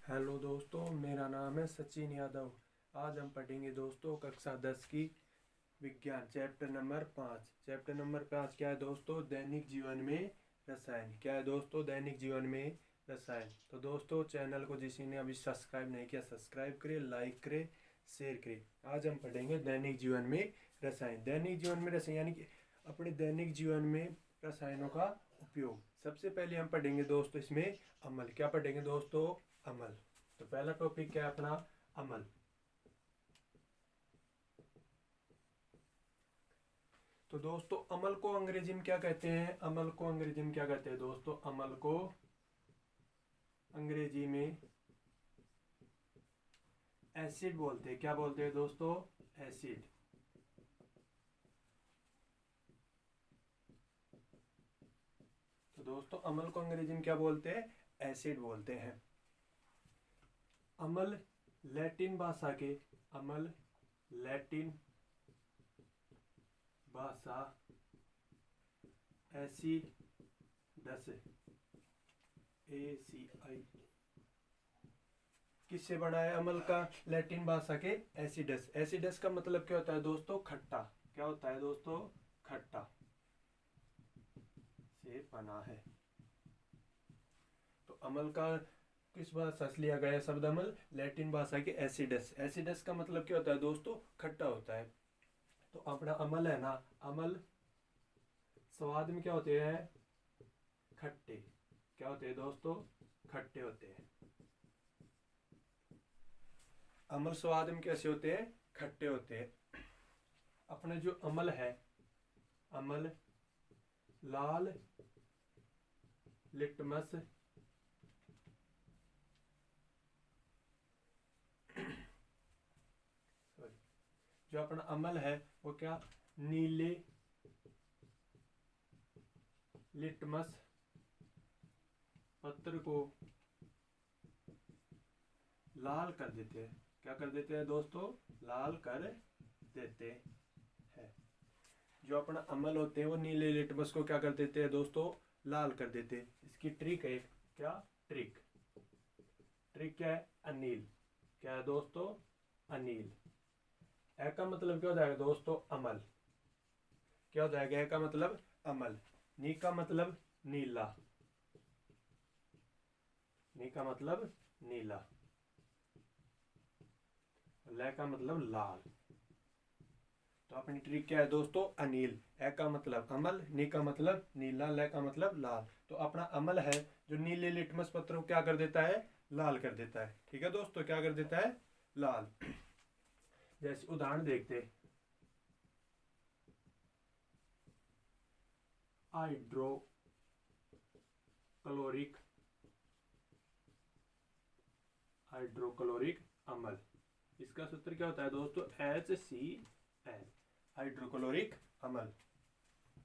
Hello दोस्तों, मेरा नाम है सचिन यादव। आज हम पढ़ेंगे दोस्तों कक्षा 10 की विज्ञान चैप्टर नंबर 5 क्या है दोस्तों? दैनिक जीवन में रसायन। क्या है दोस्तों? दैनिक जीवन में रसायन। तो दोस्तों, चैनल को जिसी ने अभी सब्सक्राइब नहीं किया, सब्सक्राइब करें, लाइक करें, शेयर करें। आज हम पढ़ेंगे दैनिक जीवन में रसायन। दैनिक जीवन में रसायन यानी कि अपने दैनिक जीवन में रसायनों का उपयोग। सबसे पहले हम पढ़ेंगे दोस्तों इसमें अमल। क्या पढ़ेंगे दोस्तों? अमल। तो पहला टॉपिक क्या है अपना? अमल। तो दोस्तों, अमल को अंग्रेजी में क्या कहते हैं? अमल को अंग्रेजी में क्या कहते हैं दोस्तों? अमल को अंग्रेजी में एसिड बोलते हैं। क्या बोलते हैं दोस्तों? एसिड। तो दोस्तों, अमल को अंग्रेजी में क्या बोलते हैं? एसिड बोलते हैं। अमल लैटिन भाषा के अमल लैटिन भाषा एसिडस ACI किससे बना है? अमल का लैटिन भाषा के एसिडस। एसिडस का मतलब क्या होता है दोस्तों? खट्टा। क्या होता है दोस्तों? खट्टा से बना है। तो अमल का किस भाषा से लिया गया शब्द? अमल लैटिन भाषा के एसिडस। एसिडस का मतलब क्या होता है दोस्तों? खट्टा होता है। तो अपना अमल है ना, अमल स्वाद में क्या होते हैं? खट्टे। क्या होते हैं दोस्तों? खट्टे होते हैं। अमल स्वाद में कैसे होते हैं? खट्टे होते हैं। अपने जो अमल है, अमल लाल लिटमस सॉरी, जो अपना अमल है वो क्या? नीले लिटमस पत्र को लाल कर देते हैं। क्या कर देते हैं दोस्तों? लाल कर देते हैं। जो अपना अमल होते हैं वो नीले लिटमस को क्या कर देते हैं दोस्तों? लाल कर देते हैं। इसकी ट्रिक है। क्या ट्रिक? ट्रिक क्या है? अनील। क्या है दोस्तों? अनील। ए का मतलब क्या हो जाएगा दोस्तों? अमल। क्या हो जाएगा? ए का मतलब अमल। नी का मतलब नीला। नी का मतलब नीला। ल का मतलब लाल। तो अपनी ट्रिक क्या है दोस्तों? अनील। ए का मतलब अमल, नी का मतलब नीला, ल का मतलब लाल। तो अपना अमल है जो नीले लिटमस पत्र को क्या कर देता है? लाल कर देता है। ठीक है दोस्तों, क्या कर देता है? लाल। जैसे उदाहरण देखते, हाइड्रोक्लोरिक हाइड्रोक्लोरिक अमल। इसका सूत्र क्या होता है दोस्तों? HCl। हाइड्रोक्लोरिक अमल।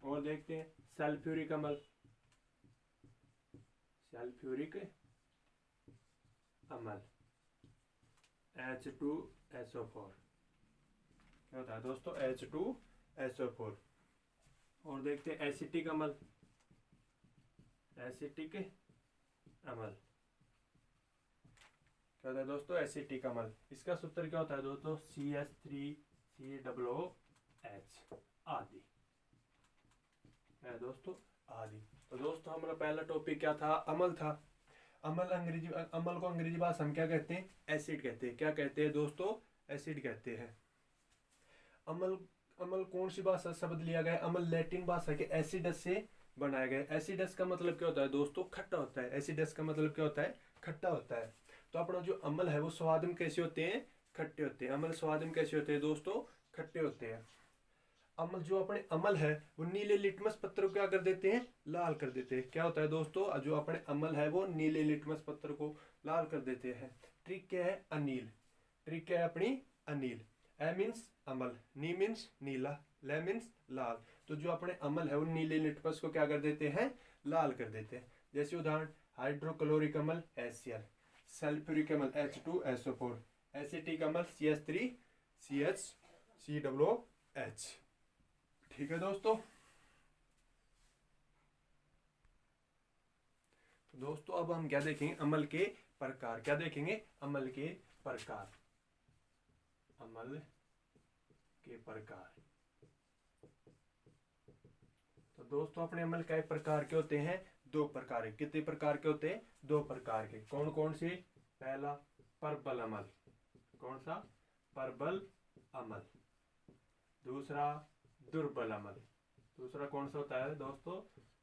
और देखते हैं सल्फ्यूरिक अमल। सल्फ्यूरिक अमल H2SO4। क्या होता है दोस्तों? H2SO4। और देखते हैं एसिटिक अमल। एसिटिक अमल क्या होता है दोस्तों? एसिटिक अमल। इसका सूत्र क्या होता है दोस्तों? CH3COOH आदि। है दोस्तों? आदि। तो दोस्तों, हमारा पहला टॉपिक क्या था? अमल था। अमल को अंग्रेजी भाषा में क्या कहते हैं? एसिड कहते हैं। क्या कहते हैं दोस्तों? एसिड कहते हैं। अमल अमल कौन सी भाषा शब्द लिया गया? अमल लैटिन भाषा के एसिडस से बनाया गया। एसिडस का मतलब क्या होता है दोस्तों? खट्टा होता है। एसिडस का मतलब क्या होता है? खट्टा होता है। तो अपना जो अमल है वो स्वाद में कैसे होते हैं? खट्टे होते हैं। अमल स्वाद में कैसे होते हैं दोस्तों? खट्टे होते हैं। अमल जो अपने अमल है वो नीले लिटमस पत्र को क्या कर देते हैं? लाल कर देते हैं। क्या होता है दोस्तों? जो अपने अमल है वो नीले लिटमस पत्र को लाल कर देते हैं। ट्रिक क्या है? अनील। ट्रिक क्या है अपनी? अनील। ए मीन्स अमल, नी मीन्स नीला, ले मीन्स लाल। तो जो अपने अमल है वो नीले लिटमस को क्या कर देते हैं? लाल कर देते हैं। जैसे उदाहरण, हाइड्रोक्लोरिक अमल HCl, सल्फ्यूरिक अमल H2SO4, एसिटिक अमल CH3CHCOOH। ठीक है दोस्तों? तो दोस्तों, अब हम क्या देखेंगे? अमल के प्रकार। क्या देखेंगे? अमल के प्रकार, अमल के प्रकार। तो दोस्तों अपने अमल कई प्रकार के होते हैं? 2 प्रकार के। कितने प्रकार के होते हैं? 2 प्रकार के। कौन कौन से? पहला प्रबल अमल। कौन सा? प्रबल अमल। दूसरा दुर्बल अमल। दूसरा कौन सा होता है दोस्तों?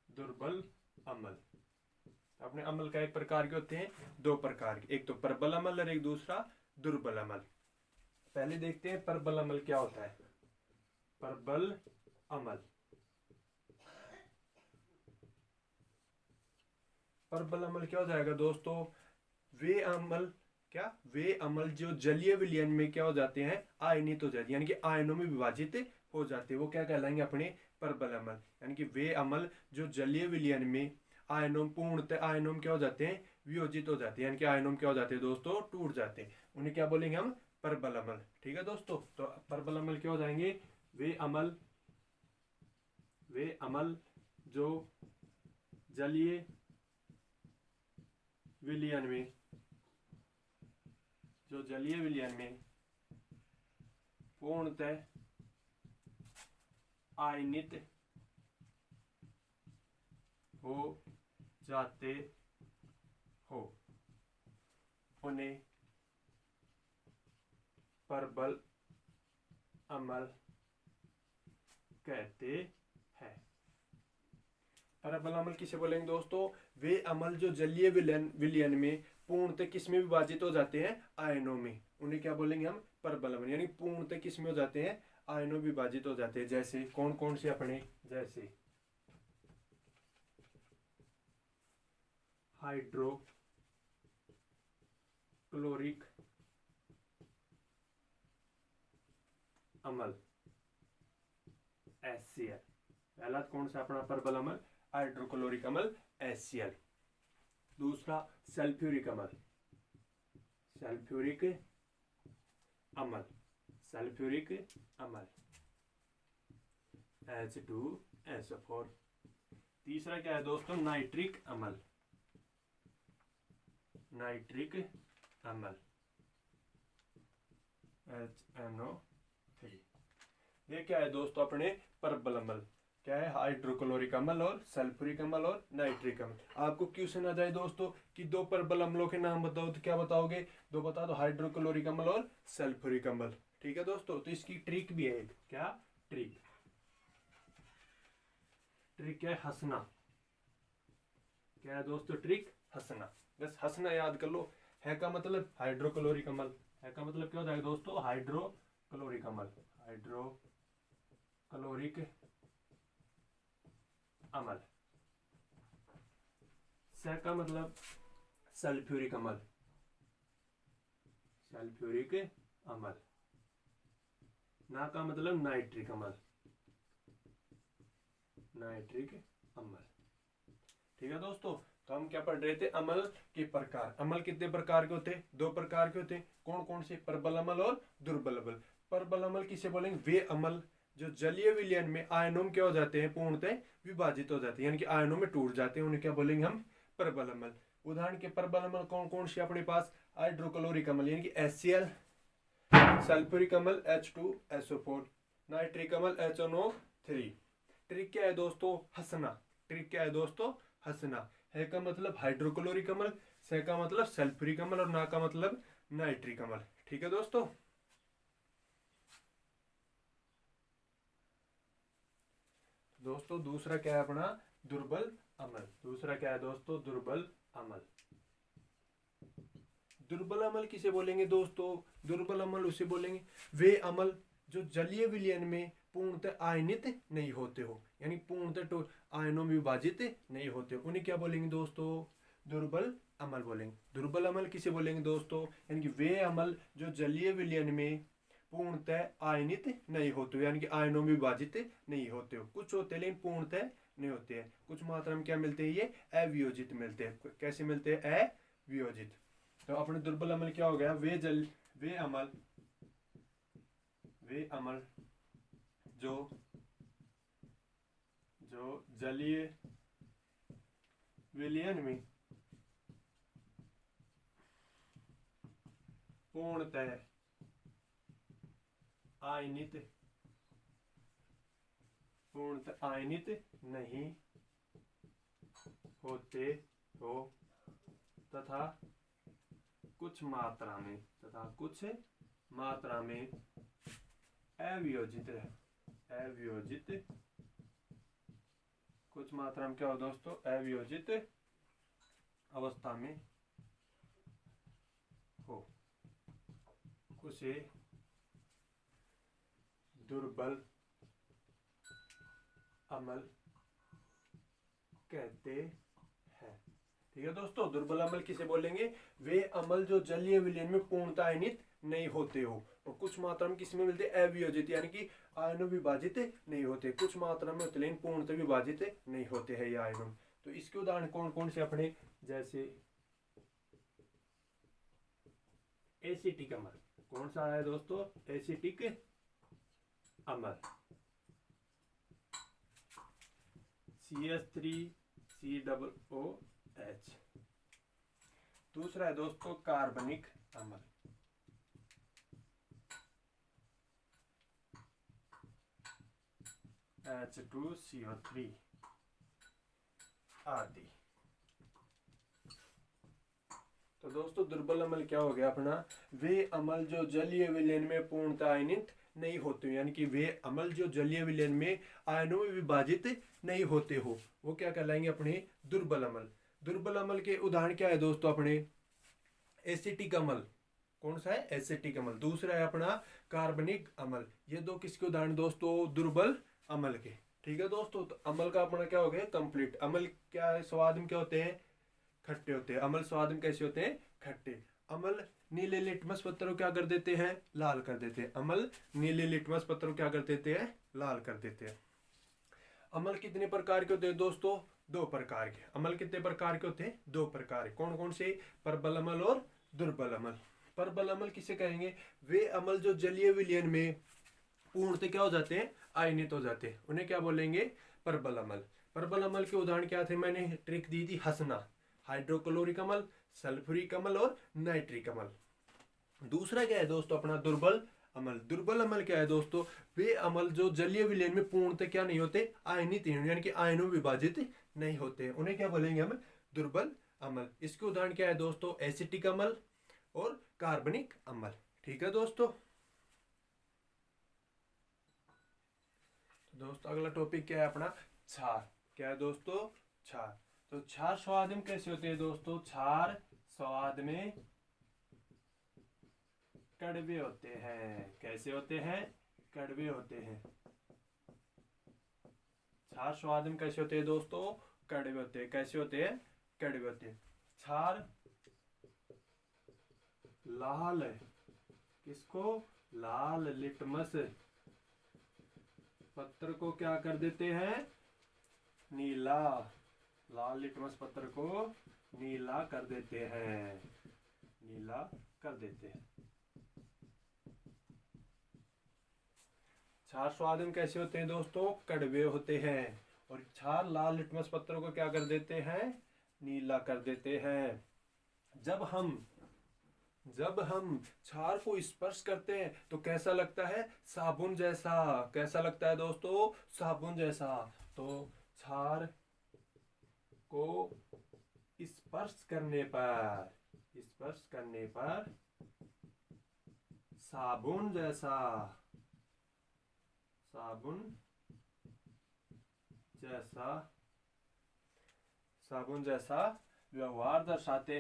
दुर्बल अमल। अपने अमल का एक प्रकार के होते हैं? 2 प्रकार के, एक तो प्रबल अमल और एक दूसरा दुर्बल अमल। पहले देखते हैं प्रबल अमल क्या होता है। प्रबल अमल, प्रबल अमल क्या हो जाएगा दोस्तों? वे अमल, क्या? वे अमल जो जलीय विलयन में क्या हो जाते हैं? आयनित हो जाते हैं, यानी कि आयनों में विभाजित हो जाते हैं, वो क्या कहलाएंगे? अपने प्रबल अमल। यानी कि वे अमल जो जलीय विलयन में आयनों, पूर्णतः आयनों में क्या हो जाते हैं? वियोजित हो जाते हैं, यानी कि आयनों में क्या हो जाते हैं दोस्तों? टूट जाते हैं। उन्हें क्या बोलेंगे हम? प्रबल अमल। ठीक है दोस्तों, तो प्रबल अमल क्या हो जाएंगे? वे अमल, वे अमल जो जलीय विलयन में, जो जलीय विलयन में पूर्णतः आयनित हो जाते हो, उन्हें प्रबल अमल कहते हैं। प्रबल अमल किसे बोलेंगे दोस्तों? वे अमल जो जलीय विलयन में पूर्णतः किसमें विभाजित हो जाते हैं? आयनों में। उन्हें क्या बोलेंगे हम? प्रबल अमल। यानी पूर्णतः किसमें हो जाते हैं? आयनों में विभाजित हो जाते हैं। जैसे कौन कौन से अपने? जैसे हाइड्रोक्लोरिक अमल, HCl। पहला कौन सा अपना प्रबल अमल? हाइड्रोक्लोरिक अमल, HCl। दूसरा सल्फ्यूरिक अमल, सल्फ्यूरिक अमल, सल्फ्यूरिक अमल, H2SO4। तीसरा क्या है दोस्तों? नाइट्रिक अमल, नाइट्रिक अमल, HNO3। ये क्या है दोस्तों? अपने प्रबल अमल क्या है? हाइड्रोक्लोरिक अमल और सल्फ्यूरिक अमल और नाइट्रिक अमल। आपको क्वेश्चन आ जाए दोस्तों कि 2 प्रबल अम्लों के नाम बताओ, तो क्या बताओगे? 2 बता दो, हाइड्रोक्लोरिक अमल और सल्फ्यूरिक अमल। ठीक है दोस्तों, तो इसकी ट्रिक भी है एक। क्या ट्रिक? ट्रिक है हंसना। क्या है दोस्तों? ट्रिक हंसना। बस हंसना याद कर लो। है का मतलब हाइड्रोक्लोरिक अमल, है का मतलब क्या हो जाएगा दोस्तों? हाइड्रोक्लोरिक अमल, हाइड्रोक्लोरिक अमल। स का मतलब सल्फ्यूरिक अमल, सल्फ्यूरिक अमल। ना का मतलब नाइट्रिक अमल, नाइट्रिक अमल। ठीक है दोस्तों, तो हम क्या पढ़ रहे थे? अमल के प्रकार। अमल कितने प्रकार के होते हैं? 2 प्रकार के होते हैं। कौन कौन से? प्रबल अमल और दुर्बल अमल। प्रबल अमल किसे बोलेंगे? वे अमल जो जलीय विलयन में आयनों में क्या हो जाते हैं? पूर्णतः विभाजित हो जाते हैं, यानी कि आयनों में टूट जाते हैं, उन्हें क्या बोलेंगे हम? प्रबल अमल। उदाहरण के प्रबल अमल कौन कौन से अपने पास? हाइड्रोक्लोरिक अमल यानी कि HCl, सल्फ्यूरिक अमल H2SO4, नाइट्रिक अमल HNO3। ट्रिक क्या है दोस्तों? हंसना। ट्रिक क्या है दोस्तों? हंसना। है का मतलब हाइड्रोक्लोरिक अमल, से का मतलब सल्फ्यूरिक अमल और ना का मतलब नाइट्रिक अमल। ठीक है दोस्तों। दोस्तों दूसरा क्या है अपना? दुर्बल अमल। दूसरा क्या है दोस्तों? दुर्बल अमल। दुर्बल अमल किसे बोलेंगे दोस्तों? दुर्बल अमल उसे बोलेंगे वे अमल जो जलीय विलयन में पूर्णतः आयनित नहीं होते हो, यानी पूर्णतः आयनों में विभाजित नहीं होते हो, उन्हें क्या बोलेंगे दोस्तों? दुर्बल अमल बोलेंगे। दुर्बल अमल किसे बोलेंगे दोस्तों? यानी कि वे अमल जो जलीय विलयन में पूर्णतः आयनित नहीं होते हो, यानी कि आयनों में विभाजित नहीं होते हो। कुछ होते हैं लेकिन पूर्णतः नहीं होते हैं। कुछ मात्रा में क्या मिलते हैं? ये अवियोजित मिलते हैं। कैसे मिलते हैं? अवियोजित। तो अपने दुर्बल अमल क्या हो गया? वे अमल जो जलीय विलयन में पूर्णतः आयनित नहीं होते हो तथा कुछ मात्रा में अवियोजित कुछ मात्रा में क्या हो दोस्तों, अवियोजित अवस्था में हो, उसे दुर्बल अम्ल कहते हैं। ठीक है दोस्तों, दुर्बल अम्ल किसे बोलेंगे, वे अम्ल जो जलीय विलयन में पूर्णतः आयनित नहीं होते हो और कुछ मात्रा में किसमें मिलते, अवियोजित यानी कि आयनों विभाजित नहीं होते, कुछ मात्रा में होते लेकिन पूर्णतः विभाजित नहीं होते हैं ये आयनों। तो इसके उदाहरण कौन कौन से अपने, जैसे एसिटिक अम्ल, कौन सा है दोस्तों, एसिटिक अम्ल, CH3COOH। दूसरा है दोस्तों कार्बनिक अम्ल, H2CO3 आदि। तो दोस्तों दुर्बल अम्ल क्या हो गया अपना, वे अम्ल जो जलीय विलयन में पूर्णतः आयनित नहीं होते, यानी कि वे अम्ल जो जलीय विलयन में आयनों में विभाजित नहीं होते हो, वो क्या कहलाएंगे अपने दुर्बल अम्ल। दुर्बल अम्ल के उदाहरण क्या है दोस्तों अपने, एसिटिक अम्ल, कौन सा है, एसिटिक अम्ल। दूसरा है अपना कार्बनिक अम्ल। ये दो किसके उदाहरण दोस्तों, दुर्बल अम्ल के। ठीक है दोस्तों, तो अम्ल का अपना क्या हो गया कंप्लीट। अम्ल क्या है, स्वाद में क्या होते हैं, खट्टे होते हैं। अम्ल स्वाद में कैसे होते हैं, खट्टे। अम्ल नीले लिटमस पत्थर को क्या कर देते हैं, लाल कर देते हैं। अम्ल नीले लिटमस पत्थर को क्या कर देते हैं, लाल कर देते हैं। अम्ल कितने प्रकार के होते हैं दोस्तों, दो प्रकार के। अम्ल कितने प्रकार के होते हैं, दो प्रकार। कौन कौन से, प्रबल अम्ल और दुर्बल अम्ल। प्रबल अम्ल किसे कहेंगे, वे अम्ल जो जलीय विलयन में पूर्णतः क्या हो जाते हैं, आयनित हो जाते हैं, उन्हें क्या बोलेंगे, प्रबल अम्ल। प्रबल अम्ल के उदाहरण क्या थे, मैंने ट्रिक दी थी हंसना, हाइड्रोक्लोरिक अम्ल, सल्फ्यूरिक अम्ल और नाइट्रिक अम्ल। दूसरा क्या है दोस्तों अपना दुर्बल अम्ल। दुर्बल अम्ल क्या है दोस्तों, वे अम्ल जो जलीय विलयन में पूर्णतः क्या नहीं होते, आयनित यानी कि आयनों विभाजित नहीं होते, उन्हें क्या बोलेंगे हम, दुर्बल अम्ल। इसके उदाहरण क्या है दोस्तों, एसिटिक अम्ल और कार्बनिक अम्ल। ठीक है दोस्तों। दोस्तों अगला टॉपिक क्या है अपना, क्षार। क्या है दोस्तों, क्षार। तो क्षार स्वाद में कैसे होते हैं दोस्तों, क्षार स्वाद में कड़वे होते हैं। कैसे होते हैं, कड़वे होते हैं। क्षार स्वाद में कैसे होते हैं दोस्तों, कड़वे होते हैं। कैसे होते हैं, कड़वे होते हैं। क्षार लाल, किसको, लाल लिटमस पत्र को क्या कर देते हैं, नीला। लाल लिटमस पत्र को नीला कर देते हैं, नीला कर देते हैं। क्षार स्वाद में कैसे होते हैं दोस्तों, कड़वे होते हैं। और क्षार लाल लिटमस पत्र को क्या कर देते हैं, नीला कर देते हैं। जब हम क्षार को स्पर्श करते हैं तो कैसा लगता है, साबुन जैसा। कैसा लगता है दोस्तों, साबुन जैसा। तो क्षार को स्पर्श करने पर साबुन जैसा व्यवहार दर्शाते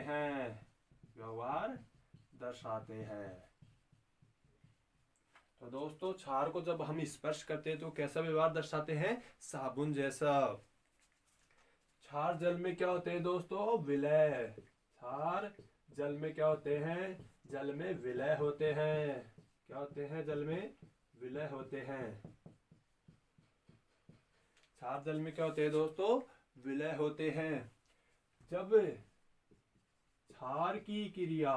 हैं। तो दोस्तों क्षार को जब हम स्पर्श करते हैं तो कैसा व्यवहार दर्शाते हैं, साबुन जैसा। क्षार जल में क्या होते हैं दोस्तों, विलय। क्षार जल में क्या होते हैं, जल में विलय होते हैं। क्या होते हैं, जल में विलय होते हैं। क्षार जल में क्या होते हैं दोस्तों, विलय होते हैं। जब क्षार की क्रिया,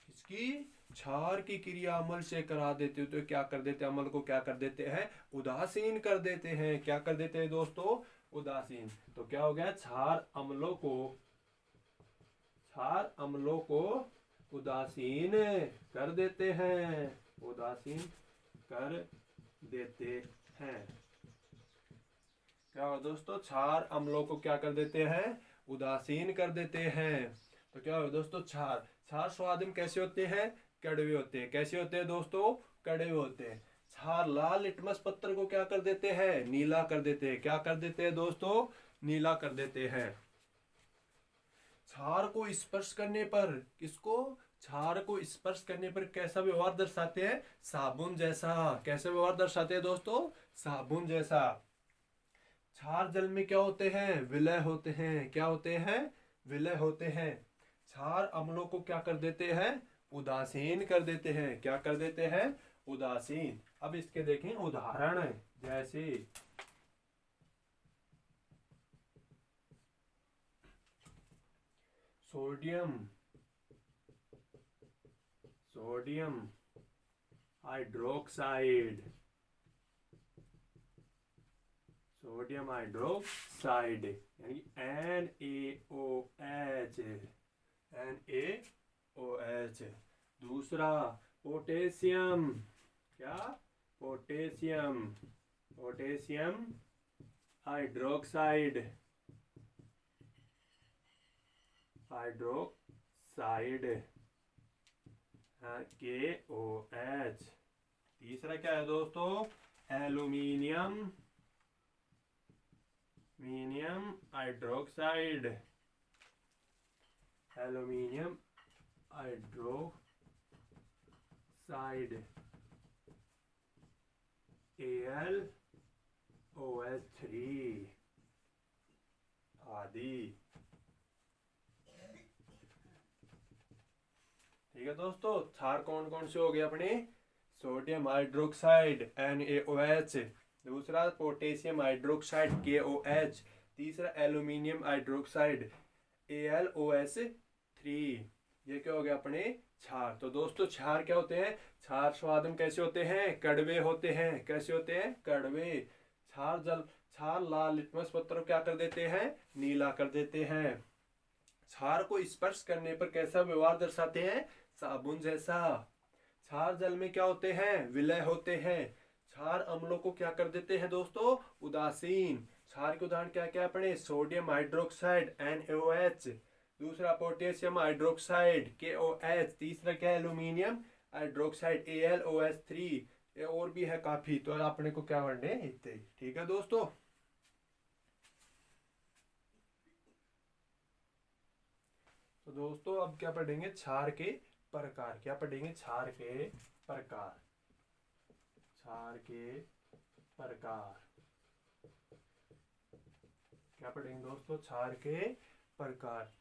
किसकी, क्षार की क्रिया अम्ल से करा देते हो तो क्या कर देते हैं, अम्ल को क्या कर देते हैं, उदासीन कर देते हैं। क्या कर देते हैं दोस्तों, उदासीन। तो क्या हो गया, क्षार अम्लों को उदासीन कर देते हैं, उदासीन कर देते हैं। क्या हो दोस्तों, क्षार अम्लों को क्या कर देते हैं, उदासीन कर देते हैं। तो क्या हो दोस्तों, क्षार क्षार स्वाद में कैसे होते हैं, कड़वे होते हैं। कैसे होते हैं दोस्तों, कड़वे होते हैं। क्षार लाल लिटमस पत्थर को क्या कर देते हैं, नीला कर देते हैं। क्या कर देते हैं दोस्तों, नीला कर देते हैं। क्षार को स्पर्श करने पर, किसको, क्षार को स्पर्श करने पर कैसा व्यवहार दर्शाते हैं, साबुन जैसा। कैसा व्यवहार दर्शाते हैं दोस्तों, साबुन जैसा। क्षार जल में क्या होते हैं, विलय होते हैं। क्या होते हैं, विलय होते हैं। क्षार अम्लों को क्या कर देते हैं, उदासीन कर देते हैं। क्या कर देते हैं, उदासीन। अब इसके देखें उदाहरण, जैसे sodium, sodium hydroxide, sodium hydroxide यानी NaOH, NaOH। दूसरा पोटेशियम, क्या, potassium, potassium hydroxide, hydroxide KOH। तीसरा क्या है दोस्तों, एल्यूमिनियम, मीनियम हाइड्रोक्साइड, एल्यूमिनियम हाइड्रोक्साइड AlOH3 आदि। ठीक है दोस्तों, क्षार कौन कौन से हो गए अपने, सोडियम हाइड्रोक्साइड NaOH, दूसरा पोटेशियम हाइड्रोक्साइड KOH, तीसरा एल्यूमिनियम हाइड्रोक्साइड AlOH3। ये क्या हो गया अपने क्षार। तो दोस्तों क्षार क्या होते हैं, क्षार स्वाद में कैसे होते हैं, कड़वे होते हैं। कैसे होते हैं, कड़वे। क्षार जल, क्षार लाल लिटमस पत्थर को क्या कर देते हैं, नीला कर देते हैं। क्षार को स्पर्श करने पर कैसा व्यवहार दर्शाते हैं, साबुन जैसा। क्षार जल में क्या होते हैं, विलय होते हैं। क्षार अम्लों को क्या कर देते हैं दोस्तों, उदासीन। क्षार के उदाहरण क्या क्या पढ़े, सोडियम हाइड्रोक्साइड NaOH, दूसरा पोटेशियम हाइड्रोक्साइड KOH, तीसरा क्या, एल्यूमिनियम हाइड्रोक्साइड AlOH3। ये और भी है काफी, तो अपने को क्या पढ़ने इतने। ठीक है दोस्तों। तो दोस्तों अब क्या पढ़ेंगे, क्षार के प्रकार। क्या पढ़ेंगे, क्षार के प्रकार, क्षार के प्रकार। क्या पढ़ेंगे दोस्तों, क्षार के प्रकार।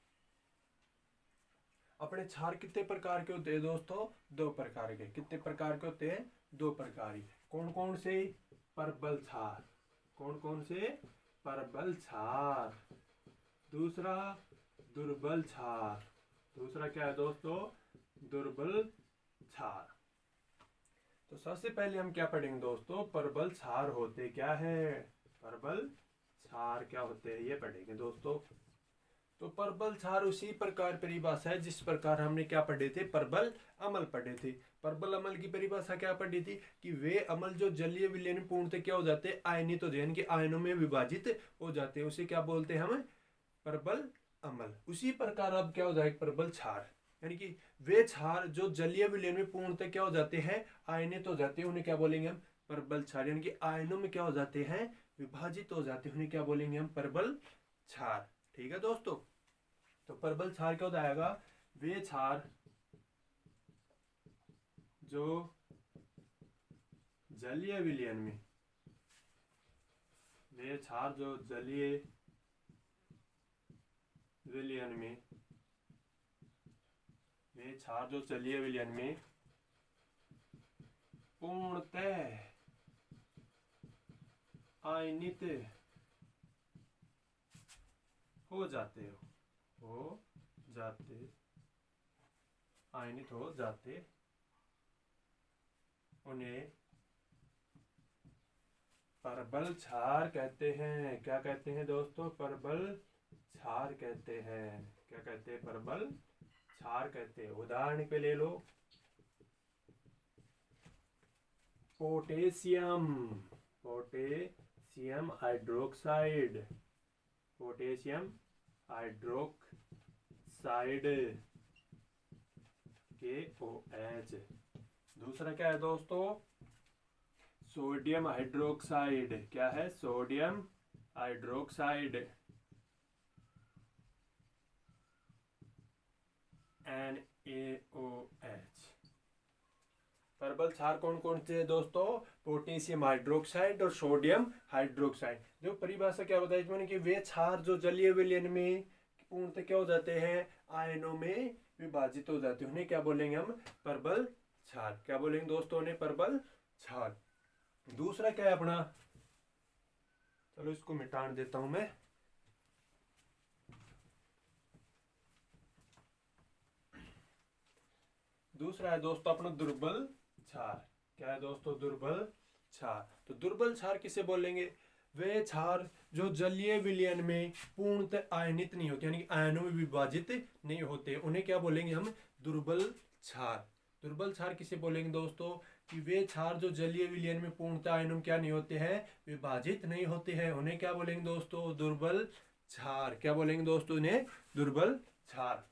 अपने क्षार कितने प्रकार के होते हैं दोस्तों, दो प्रकार के। कितने प्रकार के होते हैं, दो प्रकार ही। कौन कौन से, परबल क्षार, कौन कौन से, परबल क्षार। दूसरा दुर्बल क्षार, दूसरा क्या है दोस्तों, दुर्बल क्षार। तो सबसे पहले हम क्या पढ़ेंगे दोस्तों, परबल क्षार होते क्या है, परबल क्षार क्या होते हैं ये पढ़ेंगे दोस्तों। तो परबल क्षार उसी प्रकार परिभाषा है जिस प्रकार हमने क्या पढ़े थे, परबल अम्ल पढ़े थे। परबल अम्ल की परिभाषा क्या पढ़ी थी, कि वे अम्ल जो जलीय विलयन में पूर्णतः क्या हो जाते हैं, आयनित हो जाए, के आयनों में विभाजित हो जाते हैं, उसे क्या बोलते हैं हम, परबल अम्ल। उसी प्रकार अब क्या हो जाएगा, परबल क्षार, यानी कि वे क्षार जो जलीय विलयन में पूर्णतः क्या हो जाते हैं, आयनित हो जाते हैं, उन्हें क्या बोलेंगे हम, परबल क्षार। यानी कि आयनों में क्या हो जाते हैं, विभाजित हो जाते हैं, उन्हें क्या बोलेंगे हम, परबल क्षार। ठीक है दोस्तों। तो परबल क्षार क्या हो जाएगा, वे क्षार जो जलीय विलयन में, वे क्षार जो जलीय विलयन में, वे क्षार जो जलीय विलयन में पूर्णतः आयनित हो जाते आयनित हो जाते, उन्हें परबल क्षार कहते हैं। क्या कहते हैं दोस्तों, परबल क्षार कहते हैं। क्या कहते हैं, परबल क्षार कहते हैं। उदाहरण पे ले लो potassium, potassium hydroxide, potassium hydroxide KOH। दूसरा क्या है दोस्तों, सोडियम हाइड्रोक्साइड। क्या है, सोडियम हाइड्रोक्साइड NaOH। प्रबल क्षार कौन कौन से है दोस्तों, पोटेशियम हाइड्रोक्साइड और सोडियम हाइड्रोक्साइड। जो परिभाषा क्या बताई मैंने कि वे क्षार जो जलीय विलयन में पूर्णतः क्या हो जाते हैं, आयनों में विभाजित हो जाते हैं, उन्हें क्या बोलेंगे हम, प्रबल क्षार। क्या बोलेंगे दोस्तों, उन्हें प्रबल क्षार। दूसरा क्या है अपना, चलो इसको मिटा देता हूं मैं। दूसरा है दोस्तों अपना दुर्बल क्षार। क्या है दोस्तों, दुर्बल क्षार। तो दुर्बल क्षार किसे बोलेंगे, वे क्षार जो जलीय विलयन में पूर्णतः आयनित नहीं होते, यानी आयनों में विभाजित नहीं होते, उन्हें क्या बोलेंगे हम, दुर्बल क्षार। दुर्बल क्षार किसे बोलेंगे दोस्तों, कि वे क्षार जो जलीय विलयन में पूर्णतः आयनों में क्या नहीं होते हैं, विभाजित नहीं होते हैं, उन्हें क्या बोलेंगे दोस्तों, दुर्बल क्षार। क्या बोलेंगे दोस्तों, उन्हें दुर्बल क्षार।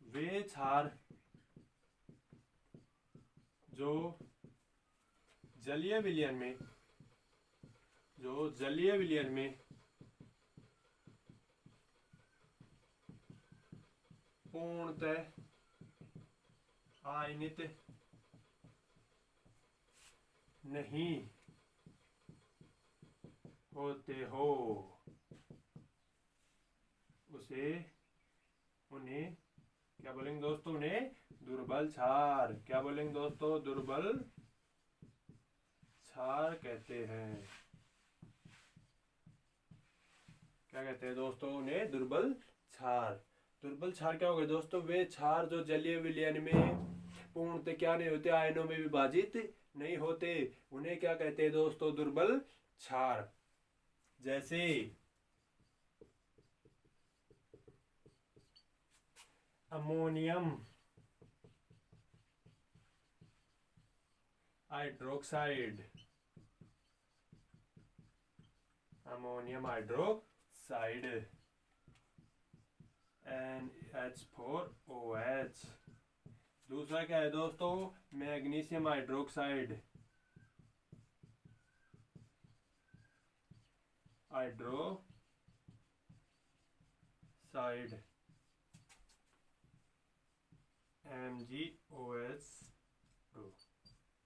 वे क्षार जो जलीय विलयन में, जो जलीय विलयन में पूर्णतः आयनित नहीं होते हो, उन्हें क्या बोलेंगे दोस्तों, उन्हें दुर्बल क्षार। क्या बोलेंगे दोस्तों, दुर्बल क्षार कहते हैं। क्या कहते हैं दोस्तों, उन्हें दुर्बल क्षार। दुर्बल क्षार क्या हो गए दोस्तों, वे क्षार जो जलीय विलयन में पूर्णतः क्या नहीं होते, आयनों में विभाजित नहीं होते, उन्हें क्या कहते हैं दोस्तों, दुर्बल क्षार। जैसे ammonium hydroxide, ammonium hydroxide NH4OH। दूसरा क्या है दोस्तों, मैग्नीशियम हाइड्रोक्साइड, हाइड्रोक्साइड MgOH2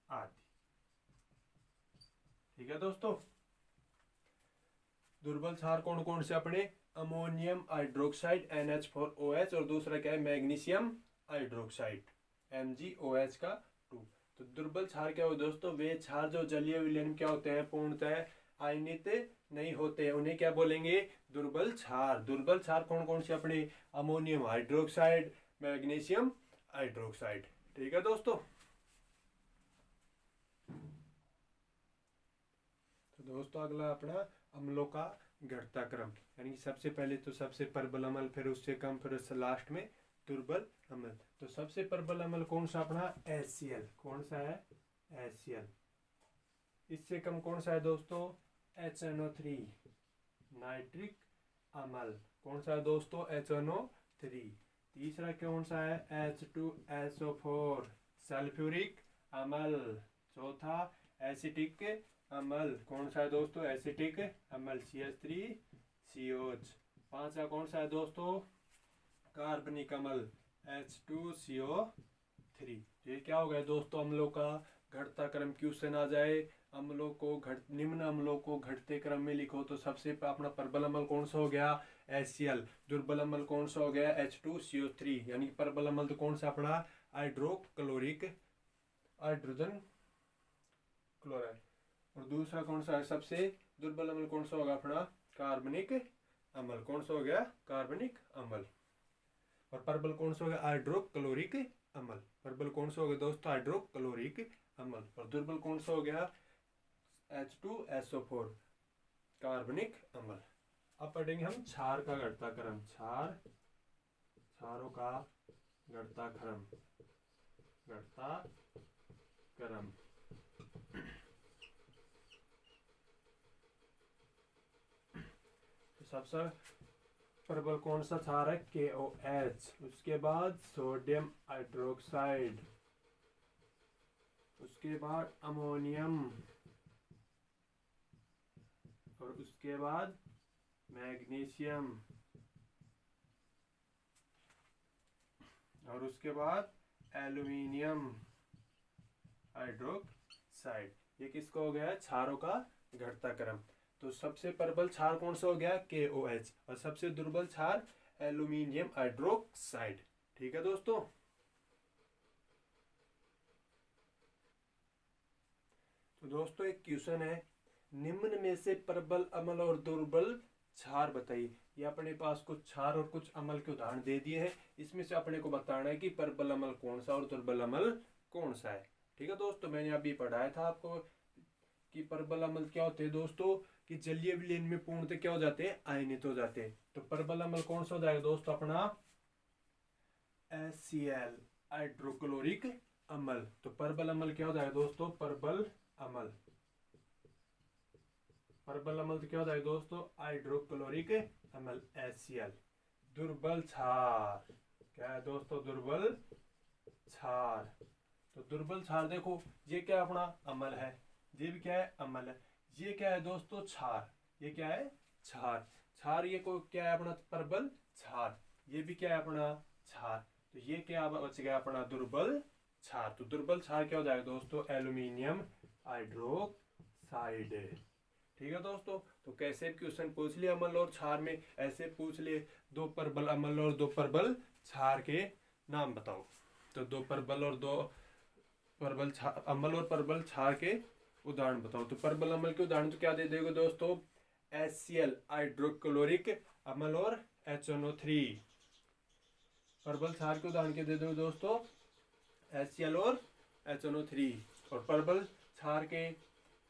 आदि। ठीक है दोस्तों। दुर्बल क्षार कौन कौन से अपने, अमोनियम हाइड्रोक्साइड NH4OH और दूसरा क्या है, मैग्नीशियम हाइड्रोक्साइड MgOH का 2। तो दुर्बल क्षार क्या हो दोस्तों, वे क्षार जो जलीय विलयन में क्या होते हैं, पूर्णतः आयनित नहीं होते हैं, उन्हें क्या बोलेंगे, दुर्बल क्षार। दुर्बल क्षार कौन कौन से अपने, अमोनियम हाइड्रोक्साइड, मैग्नीशियम हाइड्रोक्साइड। ठीक है दोस्तों। तो दोस्तों अगला अपना अम्लों का घटता क्रम, यानी कि सबसे पहले तो सबसे प्रबल अम्ल, फिर उससे कम, फिर उससे लास्ट में दुर्बल अम्ल। तो सबसे प्रबल अम्ल कौन सा अपना, HCl। कौन सा है, HCl। इससे कम कौन सा है दोस्तों, HNO3 नाइट्रिक अम्ल। कौन सा है दोस्तों, HNO3। तीसरा कौन सा है, H2SO4 सल्फ्यूरिक अम्ल। चौथा एसिटिक अम्ल। कौन सा है दोस्तों, एसिटिक अम्ल CH3COH। पांचवा कौन सा है दोस्तों, कार्बनिक अम्ल H2CO3। ये क्या हो गया दोस्तों, अम्लों का घटता क्रम। क्वेश्चन आ जाए अम्लों को निम्न अम्लों को घटते क्रम में लिखो, तो सबसे अपना प्रबल अम्ल कौन सा हो गया, HCl। दुर्बल अम्ल कौन सा हो गया, H2CO3। यानी कि प्रबल अम्ल तो कौन सा अपना, हाइड्रोक्लोरिक हाइड्रोजन क्लोराइड। और दूसरा कौन सा है, सबसे दुर्बल अम्ल कौन सा होगा अपना, कार्बनिक अम्ल। कौन सा हो गया, कार्बनिक अम्ल। और प्रबल कौन सा हो गया, हाइड्रोक्लोरिक अम्ल। प्रबल कौन सा हो गया दोस्तों, हाइड्रोक्लोरिक अम्ल। और दुर्बल कौन सा हो गया, H2SO4 कार्बनिक अम्ल। अब पढ़ेंगे हम क्षार का घटता क्रम। क्षारों का घटताक्रम, घटताक्रम। तो सबसे प्रबल कौन सा क्षार है? KOH। उसके बाद सोडियम हाइड्रोक्साइड, उसके बाद अमोनियम, और उसके बाद मैग्नीशियम, और उसके बाद एल्यूमिनियम हाइड्रोक्साइड। ये किसका हो गया है? क्षारों का घटता क्रम। तो सबसे प्रबल क्षार कौन सा हो गया? KOH। और सबसे दुर्बल क्षार एल्यूमिनियम हाइड्रोक्साइड। ठीक है दोस्तों। तो दोस्तों एक क्वेश्चन है, निम्न में से प्रबल अम्ल और दुर्बल क्षार बताइए। ये अपने पास कुछ क्षार और कुछ अम्ल के उदाहरण दे दिए हैं। इसमें से अपने को बताना है कि प्रबल अम्ल कौन सा और दुर्बल अम्ल कौन सा है। ठीक है दोस्तों, मैंने अभी पढ़ाया था आपको कि प्रबल अम्ल क्या होते हैं दोस्तों, कि जलीय विलयन में पूर्णतः क्या हो जाते हैं? आयनित हो जाते हैं। तो प्रबल अम्ल कौन सा हो जाएगा दोस्तों? अपना HCl, हाइड्रोक्लोरिक अम्ल। तो प्रबल अम्ल क्या हो जाएगा दोस्तों? प्रबल अम्ल। प्रबल अम्ल तो क्या हो जाएगा दोस्तों? हाइड्रोक्लोरिक अम्ल, HCl। दुर्बल क्षार क्या है दोस्तों? दुर्बल क्षार। तो दुर्बल क्षार देखो, ये क्या अपना अम्ल है, ये भी क्या है? अम्ल है। ये क्या है दोस्तों? क्षार। ये क्या है? क्षार। क्षार ये को क्या है? अपना प्रबल क्षार। ये भी क्या है? अपना क्षार। तो ये क्या बच गया? अपना दुर्बल क्षार। तो दुर्बल क्षार क्या हो जाएगा दोस्तों? Aluminium hydroxide. ठीक है दोस्तों। तो कैसे क्वेश्चन पूछ लिए अम्ल और क्षार में, ऐसे पूछ लिए दो प्रबल अम्ल और दो प्रबल क्षार के नाम बताओ। तो दो प्रबल और दो प्रबल अम्ल और प्रबल क्षार के उदाहरण बताओ। तो प्रबल अम्ल के उदाहरण तो क्या दे देगा दोस्तों? HCl, हाइड्रोक्लोरिक अम्ल और HNO3। प्रबल क्षार के उदाहरण क्या दे दोगे दोस्तों? HCl और HNO3। और प्रबल क्षार के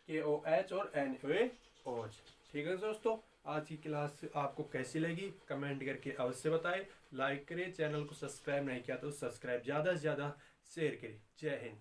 KOH और NaOH। ठीक है दोस्तों, आज की क्लास आपको कैसी लगी कमेंट करके अवश्य बताएं। लाइक करें, चैनल को सब्सक्राइब नहीं किया तो सब्सक्राइब ज़्यादा से ज़्यादा शेयर करें। जय हिंद।